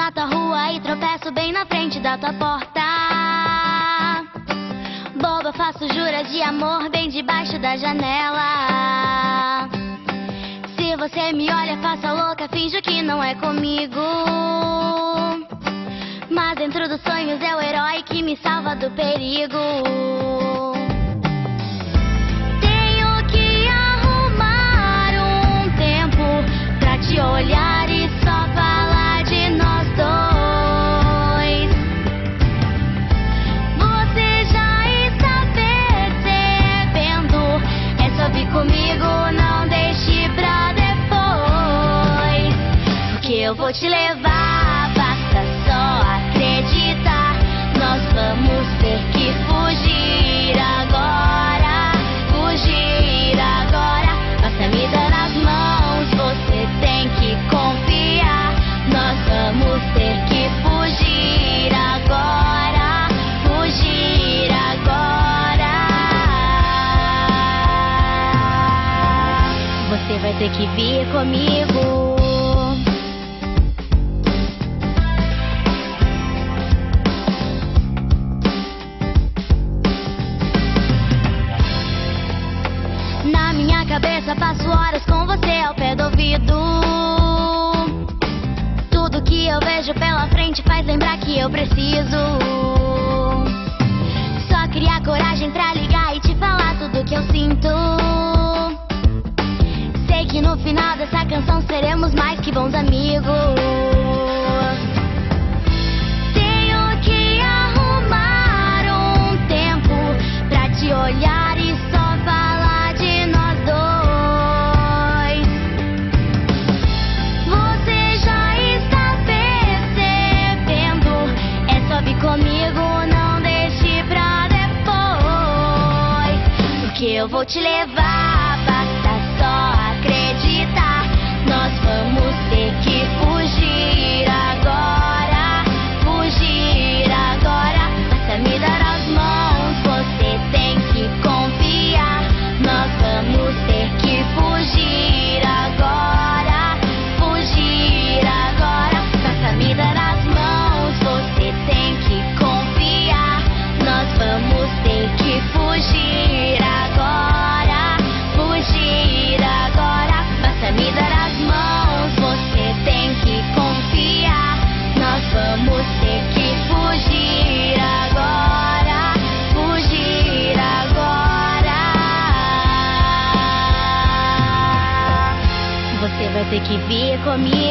na tua rua e tropeço bem na frente da tua porta. Boba, faço juras de amor bem debaixo da janela. Se você me olha, faço a louca, finjo que não é comigo. Mas dentro dos sonhos é o herói que me salva do perigo. Tenho que arrumar um tempo pra te olhar e só falar de nós dois. Você já está percebendo? É só vir comigo, não deixe pra depois. Porque eu vou te levar, basta só acreditar. Nós vamos ter que fugir agora, fugir agora. Basta me dar as mãos, você tem que confiar. Nós vamos ter que fugir agora, fugir agora. Você vai ter que vir comigo. Na minha cabeça passo horas com você ao pé do ouvido. Tudo que eu vejo pela frente faz lembrar que eu preciso só criar coragem pra ligar e te falar tudo que eu sinto. Sei que no final dessa canção seremos mais que bons amigos. Tenho que arrumar um tempo pra te olhar e só falar de nós dois. Você já está percebendo? É só vir comigo, não deixe pra depois. Porque eu vou te levar, basta só acreditar. Nós vamos ter que fugir agora, fugir agora. Basta me dar as mãos, você tem que confiar. Nós vamos ter que fugir agora, fugir agora. Basta me dar as mãos, você tem que confiar. Nós vamos ter que fugir agora, fugir agora. Basta me dar as mãos, você tem que confiar. Nós vamos ter que fugir agora, fugir agora. Você vai ter que vir comigo.